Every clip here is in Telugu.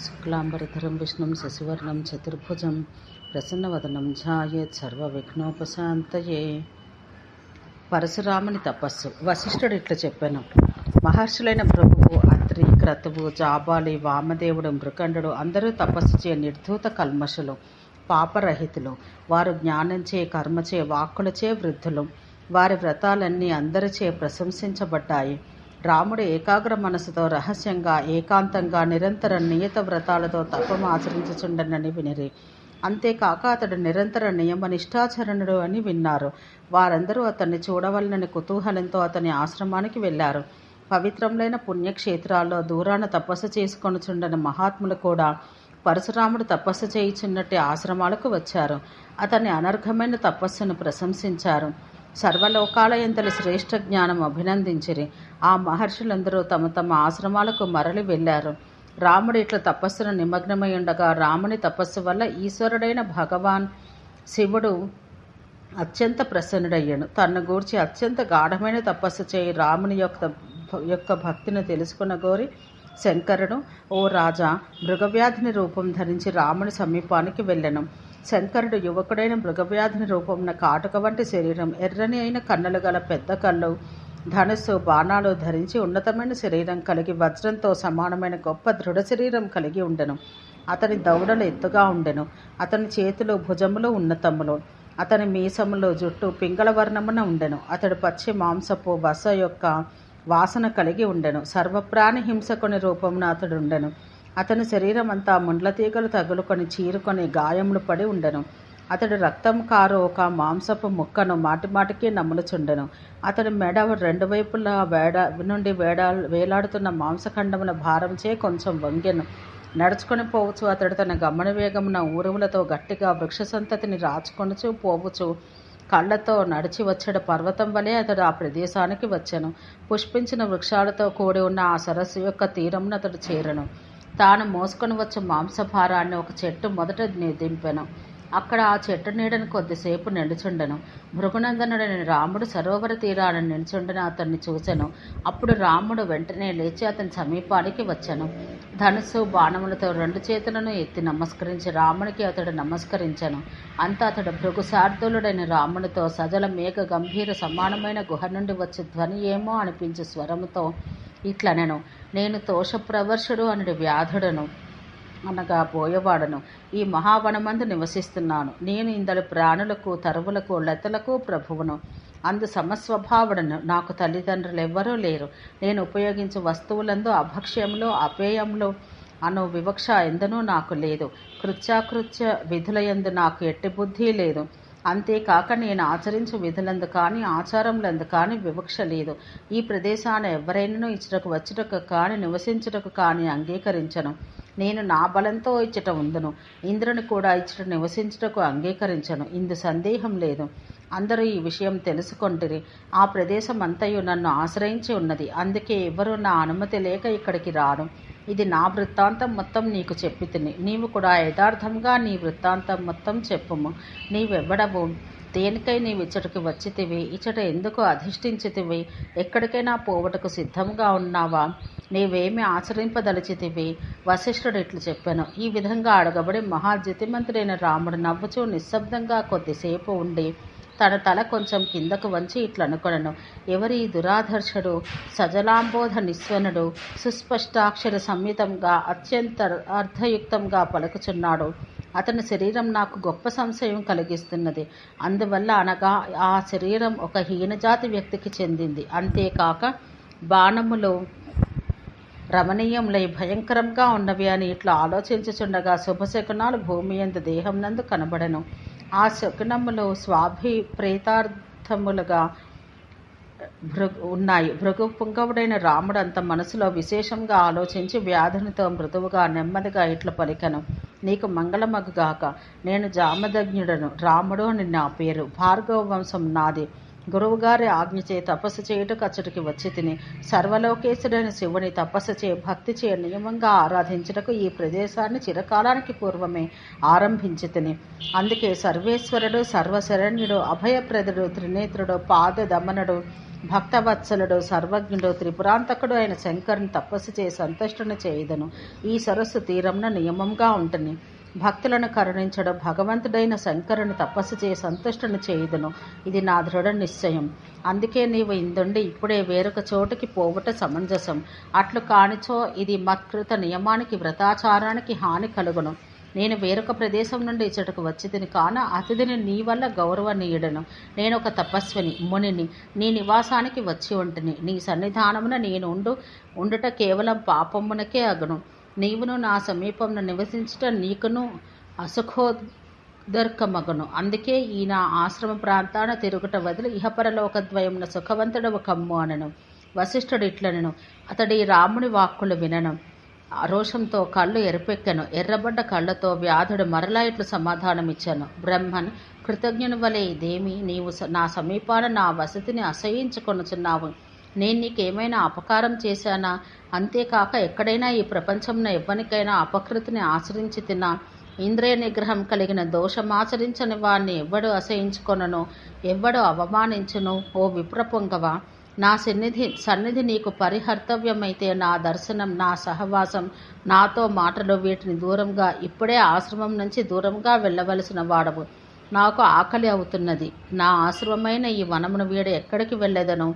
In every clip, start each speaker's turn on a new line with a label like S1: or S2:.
S1: శుక్లాంబరధరం విష్ణుం శశివర్ణం చతుర్భుజం ప్రసన్నవదనం ధ్యాయేత్ సర్వవిఘ్నోపశాంతయే. పరశురాముని తపస్సు. వశిష్ఠుడు ఇట్లా చెప్పాను: మహర్షులైన భృగువు, అత్రి, క్రతువు, జాబాలి, వామదేవుడు, మృకండు అందరూ తపస్సు చే నిర్ధూత కల్మషులు, పాపరహితులు. వారు జ్ఞానంచే, కర్మచే, వాక్కులచే వృద్ధులు. వారి వ్రతాలన్నీ అందరిచే ప్రశంసించబడ్డాయి. రాముడు ఏకాగ్ర మనసుతో రహస్యంగా, ఏకాంతంగా, నిరంతర నియత వ్రతాలతో తపము ఆచరించుచుండనని వినిరి. అంతేకాక అతడు నిరంతర నియమ నిష్ఠాచరణుడు అని విన్నారు. వారందరూ అతన్ని చూడవలనని కుతూహలంతో అతని ఆశ్రమానికి వెళ్ళారు. పవిత్రములైన పుణ్యక్షేత్రాల్లో దూరాన తపస్సు చేసుకొనుచుండని మహాత్ములు కూడా పరశురాముడు తపస్సు చేయుచున్నట్టు ఆశ్రమాలకు వచ్చారు. అతని అనర్ఘమైన తపస్సును ప్రశంసించారు. సర్వలోకాలయంతలి శ్రేష్ఠ జ్ఞానం అభినందించిరి. ఆ మహర్షులందరూ తమ తమ ఆశ్రమాలకు మరలి వెళ్ళారు. రాముడు ఇట్లా తపస్సును నిమగ్నమై ఉండగా రాముని తపస్సు వల్ల ఈశ్వరుడైన భగవాన్ శివుడు అత్యంత ప్రసన్నుడయ్యాడు. తనను గూర్చి అత్యంత గాఢమైన తపస్సు చేయి రాముని యొక్క భక్తిని తెలుసుకున్న గోరి శంకరుడు, ఓ రాజా, మృగవ్యాధిని రూపం ధరించి రాముని సమీపానికి వెళ్ళెను. శంకరుడు యువకుడైన మృగవ్యాధిని రూపమున కాటుక వంటి శరీరం, ఎర్రని అయిన కన్నులు గల పెద్ద కళ్ళు, ధనుస్సు, బాణాలు ధరించి ఉన్నతమైన శరీరం కలిగి వజ్రంతో సమానమైన గొప్ప దృఢ శరీరం కలిగి ఉండెను. అతని దౌడలు ఎత్తుగా ఉండెను. అతని చేతులు, భుజములు ఉన్నతములు. అతని మీసములు, జుట్టు పింగళ వర్ణమున ఉండెను. అతడు పచ్చి మాంసపు బస యొక్క వాసన కలిగి ఉండెను. సర్వప్రాణి హింసకుని రూపమున అతడు ఉండెను. అతని శరీరం అంతా ముండ్ల తీగలు తగులుకొని చీరుకొని గాయములు పడి ఉండెను. అతడు రక్తం కారు ఒక మాంసపు ముక్కను మాటిమాటికి నములుచుండెను. అతడి మెడ రెండు వైపులా వేలాడుతున్న మాంసఖండముల భారంచే కొంచెం వంగెను. నడుచుకొని పోవచ్చు అతడు తన గమన వేగమున ఊరువులతో గట్టిగా వృక్ష సంతతిని రాచుకొనుచు పోవచ్చు. కళ్ళతో నడిచి వచ్చేట పర్వతం వలె అతడు ఆ ప్రదేశానికి వచ్చెను. పుష్పించిన వృక్షాలతో కూడి ఉన్న ఆ సరస్సు యొక్క తీరమును అతడు చేరెను. తాను మోసుకొని వచ్చే మాంసభారాన్ని ఒక చెట్టు మొదట దింపెను. అక్కడ ఆ చెట్టు నీడను కొద్దిసేపు నిలుచుండెను. భృగునందనుడైన రాముడు సరోవర తీరాన నిలుచుండెను అతన్ని చూచెను. అప్పుడు రాముడు వెంటనే లేచి అతని సమీపానికి వచ్చెను. ధనుస్సు, బాణములతో రెండు చేతులను ఎత్తి నమస్కరించి రామునికి అతడు నమస్కరించెను. అంతా అతడు భృగు శార్దూలుడైన రామునితో సజల మేఘ గంభీర సమానమైన గుహ నుండి వచ్చే ధ్వని ఏమో అనిపించే స్వరముతో ఇట్లనెను: నేను తోష ప్రవర్షుడు అనుడి వ్యాధుడను, అనగా పోయేవాడను. ఈ మహావనమందు నివసిస్తున్నాను. నేను ఇందలి ప్రాణులకు, తరువులకు, లతలకు ప్రభువును. అందు సమస్వభావుడను. నాకు తల్లిదండ్రులు ఎవ్వరూ లేరు. నేను ఉపయోగించే వస్తువులందు అభక్ష్యములు, అపేయములు అను వివక్ష ఎందునూ నాకు లేదు. కృత్యాకృత్య విధులయందు నాకు ఎట్టి బుద్ధి లేదు. అంతేకాక నేను ఆచరించు విధులందు కానీ ఆచారములందు కానీ వివక్ష లేదు. ఈ ప్రదేశాన్ని ఎవరైనాను ఇచ్చటకు వచ్చుటకు కానీ నివసించుటకు కానీ అంగీకరించను. నేను నా బలంతో ఇచ్చట ఉందును. ఇంద్రుని కూడా ఇచ్చట నివసించుటకు అంగీకరించను. ఇందు సందేహం లేదు. అందరూ ఈ విషయం తెలుసుకొంటిరి. ఆ ప్రదేశం అంతయు నన్ను ఆశ్రయించి ఉన్నది. అందుకే ఎవరూ నా అనుమతి లేక ఇక్కడికి రాను. ఇది నా వృత్తాంతం మొత్తం నీకు చెప్పితిని. నీవు కూడా యథార్థంగా నీ వృత్తాంతం మొత్తం చెప్పుము. నీవెవ్వడవు? దేనికై నీవు ఇచ్చటకి వచ్చితివి? ఇచ్చట ఎందుకు అధిష్ఠించితివి? ఎక్కడికైనా పోవటకు సిద్ధంగా ఉన్నావా? నీవేమి ఆచరింపదలిచితివి? వశిష్ఠుడు ఇట్లు చెప్పాను. ఈ విధంగా అడగబడి మహాద్యుతిమంతుడైన రాముడు నవ్వుచూ నిశ్శబ్దంగా కొద్దిసేపు ఉండి తన తల కొంచెం కిందకు వంచి ఇట్లనుకొనెను: ఎవరి దురాధర్షుడు, సజలాంబోధ నిస్వనుడు, సుస్పష్టాక్షర సంయుతంగా అత్యంత అర్థయుక్తంగా పలుకుచున్నాడు. అతని శరీరం నాకు గొప్ప సంశయం కలిగిస్తున్నది. అందువల్ల అనగా ఆ శరీరం ఒక హీనజాతి వ్యక్తికి చెందింది. అంతేకాక బాణములు రమణీయములై భయంకరంగా ఉన్నవి అని ఇట్లా ఆలోచించుచుండగా శుభశకునాలు భూమి యందు దేహం నందు కనబడెను. ఆ శకునములు స్వాభిప్రేతార్థములుగా ఉన్నాయి. భృగు పుంగవుడైన రాముడు అంత మనసులో విశేషంగా ఆలోచించి వ్యాధునితో మృదువుగా నెమ్మదిగా ఇట్లు పలికెను: నీకు మంగళమగుగాక. నేను జామదగ్నుడను. రాముడు అని నా పేరు. భార్గవ వంశం నాది. గురువుగారి ఆజ్ఞచే తపస్సు చేయుటకు అచ్చటికి వచ్చి తిని సర్వలోకేశుడైన శివుని తపస్సు చే భక్తి చే నియమంగా ఆరాధించుటకు ఈ ప్రదేశాన్ని చిరకాలానికి పూర్వమే ఆరంభించి తిని. అందుకే సర్వేశ్వరుడు, సర్వశరణ్యుడు, అభయప్రదుడు, త్రినేత్రుడు, పాద దమనుడు, భక్తవత్సలుడు సర్వజ్ఞుడు త్రిపురాంతకుడు అయిన శంకరుని తపస్సు చేసి సంతుష్టుని చేయుదను. ఈ సరస్సు తీరంన నియమంగా ఉంటుంది. భక్తులను కరుణించడం భగవంతుడైన శంకరుని తపస్సు చేసి సంతుష్టుని చేయుదును. ఇది నా దృఢ నిశ్చయం. అందుకే నీవు ఇందుండి ఇప్పుడే వేరొక చోటుకి పోవుట సమంజసం. అట్లు కానిచో ఇది మత్కృత నియమానికి వ్రతాచారానికి హాని కలుగును. నేను వేరొక ప్రదేశం నుండి ఇచ్చటకు వచ్చి తిని కాన అతిథిని నీ వల్ల గౌరవనీయుడను. నేను ఒక తపస్విని మునిని, నీ నివాసానికి వచ్చి ఉంటిని. నీ సన్నిధానమున నేను ఉండుట కేవలం పాపమునకే అగును. నీవును నా సమీపంలో నివసించుట నీకును అసుఖోదర్కమగును. అందుకే ఈ నా ఆశ్రమ ప్రాంతాన తిరుగుట వదిలి ఇహపరలోకద్వయమున సుఖవంతుడవు కమ్ము అనను. వశిష్ఠుడు ఇట్లనెను. అతడి రాముని వాక్కులు వినను. రోషంతో కళ్ళు ఎరుపెక్కెను. ఎర్రబడ్డ కళ్ళతో వ్యాధుడు మరలా ఇట్లు సమాధానమిచ్చాను. బ్రహ్మన్, కృతజ్ఞుని వలె ఇదేమి? నీవు నా సమీపాన నా వసతిని అసహ్యించుకొనుచున్నావు. నేను నీకేమైనా అపకారం చేశానా? అంతేకాక ఎక్కడైనా ఈ ప్రపంచంలో ఎవ్వనికైనా అపకృతిని ఆచరించి తిన్నా? ఇంద్రియ నిగ్రహం కలిగిన దోషమాచరించని వాణ్ణి ఎవ్వడు అసహించుకొనను, ఎవ్వడు అవమానించును? ఓ విప్రపొంగవ, నా సన్నిధి నీకు పరిహర్తవ్యమైతే నా దర్శనం, నా సహవాసం, నాతో మాటలు వీటిని దూరంగా ఇప్పుడే ఆశ్రమం నుంచి దూరంగా వెళ్ళవలసిన వాడవు. నాకు ఆకలి అవుతున్నది. నా ఆశ్రమమైన ఈ వనమును వీడు ఎక్కడికి వెళ్ళేదను?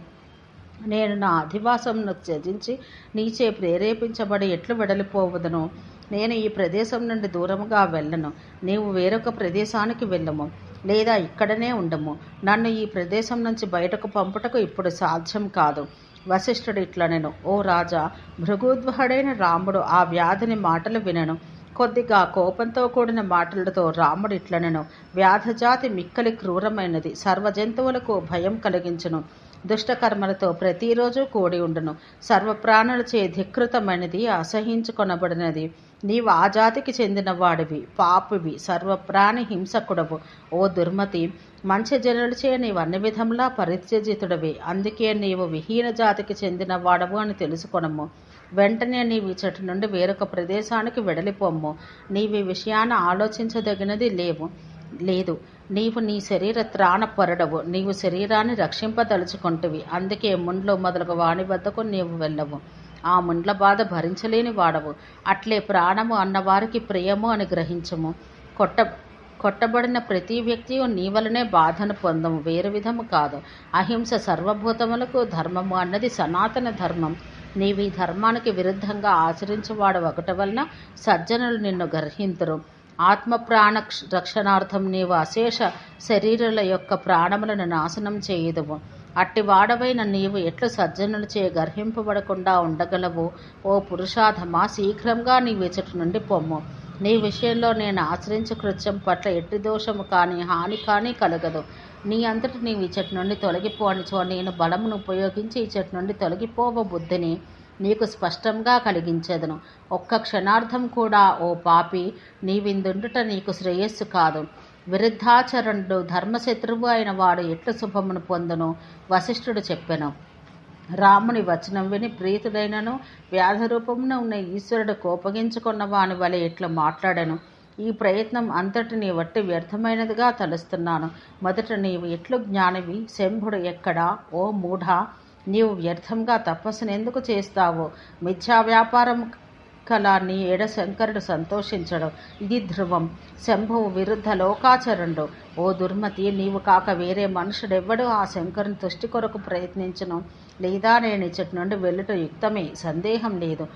S1: నేను నా అధివాసంను త్యజించి నీచే ప్రేరేపించబడి ఎట్లు వెడలిపోవదను? నేను ఈ ప్రదేశం నుండి దూరముగా వెళ్ళను. నీవు వేరొక ప్రదేశానికి వెళ్ళము, లేదా ఇక్కడనే ఉండము. నన్ను ఈ ప్రదేశం నుంచి బయటకు పంపుటకు ఇప్పుడు సాధ్యం కాదు. వశిష్ఠుడు ఇట్లనెను. ఓ రాజా, భృగుద్వహుడైన రాముడు ఆ వ్యాధిని మాటలు వినెను. కొద్దిగా కోపంతో కూడిన మాటలతో రాముడు ఇట్లనెను. వ్యాధజాతి మిక్కలి క్రూరమైనది, సర్వ జంతువులకు భయం కలిగించును, దుష్టకర్మలతో ప్రతిరోజు కూడి ఉండును, సర్వప్రాణులచే ధిక్కృతమైనది, అసహించుకొనబడినది. నీవు ఆ జాతికి చెందిన వాడివి, పాపివి, సర్వప్రాణి హింసకుడవు. ఓ దుర్మతి, మంచి జనులచే నీవు అన్ని విధంలా పరిత్యజితుడవి. అందుకే నీవు విహీన జాతికి చెందిన వాడవు అని తెలుసుకొనము. వెంటనే నీవు ఇచ్చటి నుండి వేరొక ప్రదేశానికి వెడలిపోమ్ము. నీవు ఈ విషయాన ఆలోచించదగినది లేదు. నీవు నీ శరీర త్రాణపరుడవు. నీవు శరీరాన్ని రక్షింపదలుచుకొంటివి. అందుకే ముండ్లు మొదలగు వాని వద్దకు నీవు వెళ్ళవు. ఆ ముండ్ల బాధ భరించలేని వాడవు. అట్లే ప్రాణము అన్నవారికి ప్రియము అని గ్రహించము. కొట్టబడిన ప్రతి వ్యక్తి నీ వలనే బాధను పొందము, వేరు విధము కాదు. అహింస సర్వభూతములకు ధర్మము అన్నది సనాతన ధర్మం. నీవు ఈ ధర్మానికి విరుద్ధంగా ఆచరించువాడు ఒకటి వలన సజ్జనులు నిన్ను గర్హింతురు. ఆత్మ ప్రాణ రక్షణార్థం నీవు అశేష శరీరుల యొక్క ప్రాణములను నాశనం చేయుదువు. అట్టి వాడవైన నీవు ఎట్లు సజ్జనులచే గర్హింపబడకుండా ఉండగలవు? ఓ పురుషాధమా, శీఘ్రంగా నీ ఇచ్చటి నుండి పొమ్ము. నీ విషయంలో నేను ఆచరించు కృత్యం పట్ల ఎట్టి దోషము కానీ హాని కానీ కలగదు. నీ అంతటి నీవు ఇచ్చటి నుండి తొలగిపోనిచో నేను బలమును ఉపయోగించి ఇచ్చటి నుండి తొలగిపోవ బుద్ధిని నీకు స్పష్టంగా కలిగించేదను. ఒక్క క్షణార్థం కూడా ఓ పాపి, నీవిందుండుట నీకు శ్రేయస్సు కాదు. విరుద్ధాచరణుడు, ధర్మశత్రువు అయిన వాడు ఎట్లు శుభమును పొందును? వశిష్ఠుడు చెప్పెను. రాముని వచనం విని ప్రీతుడైనను వ్యాధ రూపమున ఉన్న ఈశ్వరుడు కోపగించుకున్న వాని వలె ఇట్లా మాట్లాడాను. ఈ ప్రయత్నం అంతటిని వట్టి వ్యర్థమైనదిగా తలుస్తున్నాను. మొదట నీవు ఎట్లు జ్ఞానివి? శంభుడు ఎక్కడా? ఓ మూఢా, నీవు వ్యర్థంగా తపస్సును ఎందుకు చేస్తావో? మిథ్యా వ్యాపారం కల నీ ఎడ శంకరుడు సంతోషించడు. ఇది ధ్రువం. శంభువు విరుద్ధ లోకాచరణుడు. ఓ దుర్మతి, నీవు కాక వేరే మనుషుడెవ్వడూ ఆ శంకరుని తుష్టి కొరకు ప్రయత్నించును. లేదా నేను ఇచ్చటి నుండి వెళ్ళుట యుక్తమే, సందేహం లేదు.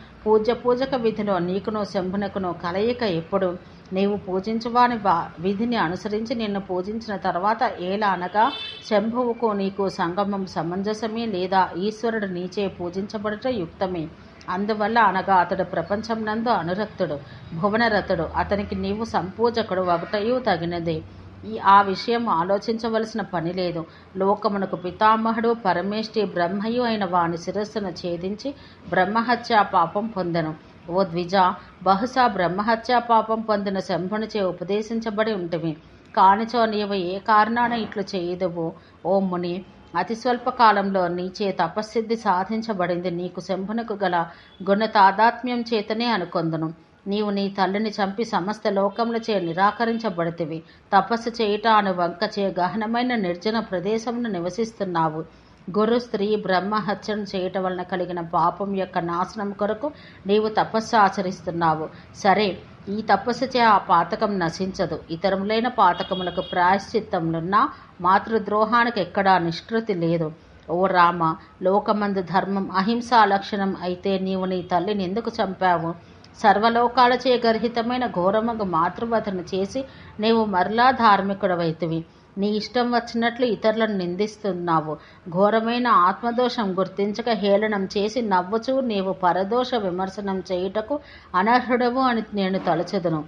S1: పూజక విధిలో నీకునో శంభునకునో కలయిక ఎప్పుడు? నీవు పూజించువాని విధిని అనుసరించి నిన్ను పూజించిన తర్వాత ఏలా అనగా శంభువుకు నీకు సంగమం సమంజసమే, లేదా ఈశ్వరుడు నీచే పూజించబడుట యుక్తమే. అందువల్ల అనగా అతడు ప్రపంచం నందు అనురక్తుడు, భువనరతుడు. అతనికి నీవు సంపూజకుడు వగుటయు తగినదే. ఆ విషయం ఆలోచించవలసిన పని లేదు. లోకమునకు పితామహుడు పరమేష్టి బ్రహ్మయు అయిన వాని శిరస్సును ఛేదించి బ్రహ్మహత్యా పాపం పొందెను. ఓ ద్విజ, బహుశా బ్రహ్మహత్యా పాపం పొందిన శంభునిచే ఉపదేశించబడి ఉంటివి. కానిచో నీవు ఏ కారణాన ఇట్లు చేయుదువు? ఓ ముని, అతి స్వల్ప కాలంలో నీచే తపస్సిద్ధి సాధించబడింది. నీకు శంభునకు గల గుణ తాదాత్మ్యం చేతనే అనుకొందును. నీవు నీ తల్లిని చంపి సమస్త లోకములచే నిరాకరించబడితివి. తపస్సు చేయుట అను వంకచే గహనమైన నిర్జన ప్రదేశమును నివసిస్తున్నావు. గురు స్త్రీ బ్రహ్మహత్యను చేయటం వలన కలిగిన పాపం యొక్క నాశనం కొరకు నీవు తపస్సు ఆచరిస్తున్నావు. సరే, ఈ తపస్సుచే ఆ పాతకం నశించదు. ఇతరములైన పాతకములకు ప్రాయశ్చిత్తములున్నా మాతృద్రోహానికి ఎక్కడా నిష్కృతి లేదు. ఓ రామ, లోకమందు ధర్మం అహింసా లక్షణం అయితే నీవు నీ తల్లిని ఎందుకు చంపావు? సర్వలోకాలచే గర్హితమైన ఘోరమగు మాతృవధను చేసి నీవు మరలా ధార్మికుడవైతివి. నీ ఇష్టం వచ్చినట్లు ఇతరులను నిందిస్తున్నావు. ఘోరమైన ఆత్మదోషం గుర్తించక హేళనం చేసి నవ్వుచూ నీవు పరదోష విమర్శనం చేయుటకు అనర్హుడవు అని నేను తలచెదను.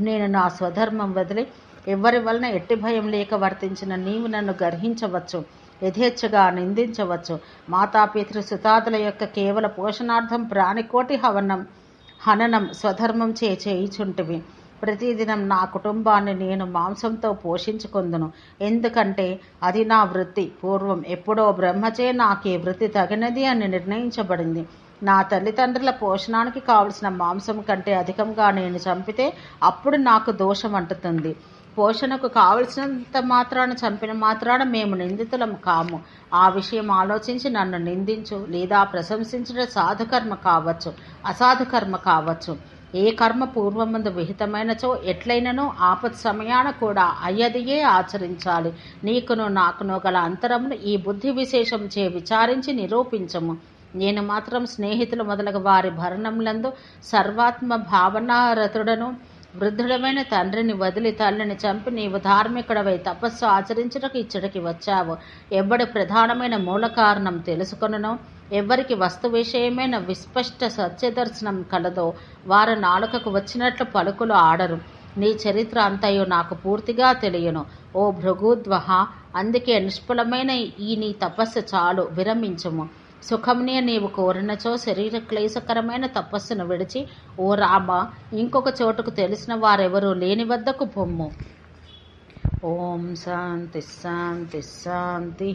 S1: నేను నా స్వధర్మం వదిలి ఎవ్వరి వలన ఎట్టి భయం లేక వర్తించిన నీవు నన్ను గర్హించవచ్చు, యథేచ్ఛగా నిందించవచ్చు. మాతాపితృ సుతాదుల యొక్క కేవల పోషణార్థం ప్రాణికోటి హననం స్వధర్మం చేయుచుంటివి. ప్రతిదినం నా కుటుంబాన్ని నేను మాంసంతో పోషించుకొందును. ఎందుకంటే అది నా వృత్తి. పూర్వం ఎప్పుడో బ్రహ్మచే నాకు ఈ వృత్తి తగినది అని నిర్ణయించబడింది. నా తల్లిదండ్రుల పోషణానికి కావలసిన మాంసం కంటే అధికంగా నేను చంపితే అప్పుడు నాకు దోషం అంటుతుంది. పోషణకు కావలసినంత మాత్రాన చంపిన మాత్రాన మేము నిందితులం కాము. ఆ విషయం ఆలోచించి నన్ను నిందించు లేదా ప్రశంసించడం సాధుకర్మ కావచ్చు, అసాధుకర్మ కావచ్చు. ఏ కర్మ పూర్వమందు విహితమైనచో ఎట్లయినను ఆపత్ సమయాన కూడా అయ్యదియే ఆచరించాలి. నీకును నాకును గల అంతరమును ఈ బుద్ధి విశేషం చే విచారించి నిరూపించము. నేను మాత్రం స్నేహితులు మొదలగు వారి భరణంలందు సర్వాత్మ భావనారతుడను వృద్ధుడమైన తండ్రిని వదిలి తల్లిని చంపి నీవు ధార్మికుడవై తపస్సు ఆచరించుటకు ఇచ్చడికి వచ్చావు. ఎవ్వడి ప్రధానమైన మూల కారణం తెలుసుకొనునో, ఎవరికి వస్తు విషయమైన విస్పష్ట సత్యదర్శనం కలదో వారు నాలుకకు వచ్చినట్లు పలుకులు ఆడరు. నీ చరిత్ర అంతయు నాకు పూర్తిగా తెలియను. ఓ భృగుద్వహ, అందుకే నిష్ఫలమైన ఈ నీ తపస్సు చాలు, విరమించుము. సుఖంనే నీవు కోరినచో శరీర క్లేశకరమైన తపస్సును విడిచి ఓ రామ ఇంకొక చోటుకు తెలిసిన వారెవరూ లేని వద్దకు పొమ్ము. ఓం శాంతి శాంతి శాంతి.